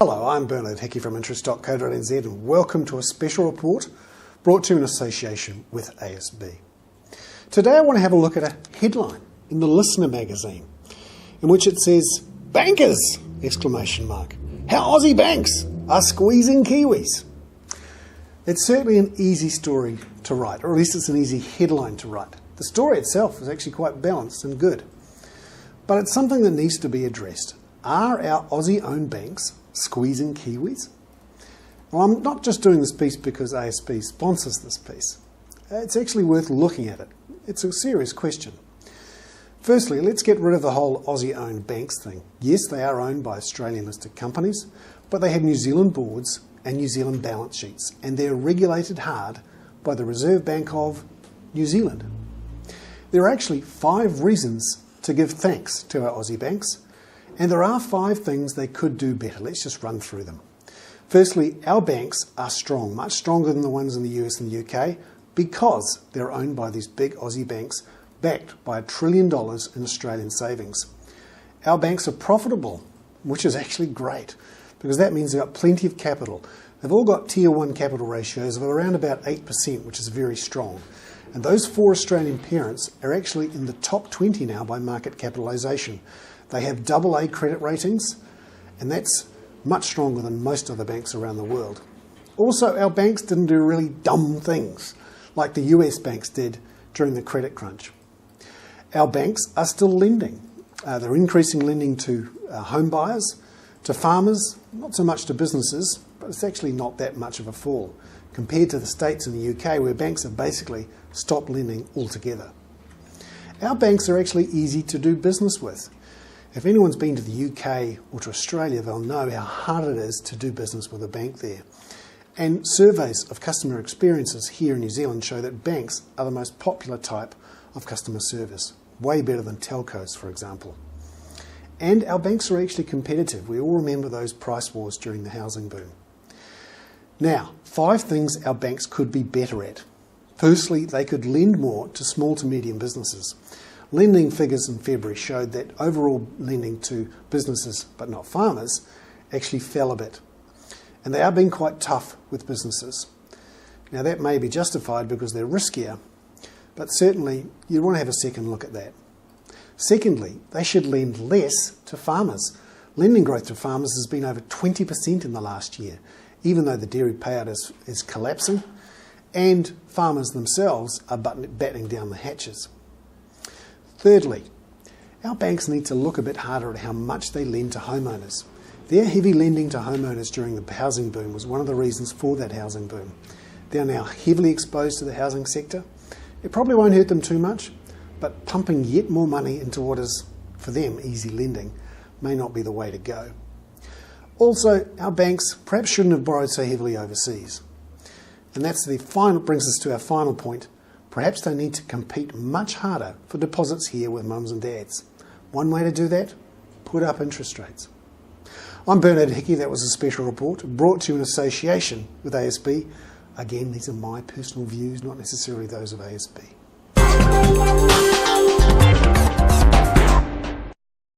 Hello, I'm Bernard Hickey from interest.co.nz and welcome to a special report brought to you in association with ASB. Today I want to have a look at a headline in the Listener magazine in which it says, "Bankers!" How Aussie banks are squeezing Kiwis. It's certainly an easy story to write, or at least it's an easy headline to write. The story itself is actually quite balanced and good, but it's something that needs to be addressed. Are our Aussie-owned banks squeezing Kiwis? Well, I'm not just doing this piece because ASB sponsors this piece. It's actually worth looking at it. It's a serious question. Firstly, let's get rid of the whole Aussie-owned banks thing. Yes, they are owned by Australian-listed companies, but they have New Zealand boards and New Zealand balance sheets, and they're regulated hard by the Reserve Bank of New Zealand. There are actually 5 reasons to give thanks to our Aussie banks, and there are 5 things they could do better. Let's just run through them. Firstly, our banks are strong, much stronger than the ones in the US and the UK, because they're owned by these big Aussie banks backed by $1 trillion in Australian savings. Our banks are profitable, which is actually great, because that means they've got plenty of capital. They've all got Tier 1 capital ratios of around about 8%, which is very strong. And those 4 Australian parents are actually in the top 20 now by market capitalisation. They have AA credit ratings, and that's much stronger than most other banks around the world. Also, our banks didn't do really dumb things, like the US banks did during the credit crunch. Our banks are still lending. They're increasing lending to home buyers, to farmers, not so much to businesses, but it's actually not that much of a fall compared to the States and the UK, where banks have basically stopped lending altogether. Our banks are actually easy to do business with. If anyone's been to the UK or to Australia, they'll know how hard it is to do business with a bank there. And surveys of customer experiences here in New Zealand show that banks are the most popular type of customer service, way better than telcos, for example. And our banks are actually competitive. We all remember those price wars during the housing boom. Now, 5 things our banks could be better at. Firstly, they could lend more to small to medium businesses. Lending figures in February showed that overall lending to businesses, but not farmers, actually fell a bit. And they are being quite tough with businesses. Now, that may be justified because they're riskier, but certainly you want to have a second look at that. Secondly, they should lend less to farmers. Lending growth to farmers has been over 20% in the last year, even though the dairy payout is collapsing, and farmers themselves are battening down the hatches. Thirdly, our banks need to look a bit harder at how much they lend to homeowners. Their heavy lending to homeowners during the housing boom was one of the reasons for that housing boom. They are now heavily exposed to the housing sector. It probably won't hurt them too much, but pumping yet more money into what is, for them, easy lending may not be the way to go. Also, our banks perhaps shouldn't have borrowed so heavily overseas. And brings us to our final point. Perhaps they need to compete much harder for deposits here with mums and dads. One way to do that? Put up interest rates. I'm Bernard Hickey. That was a special report brought to you in association with ASB. Again, these are my personal views, not necessarily those of ASB.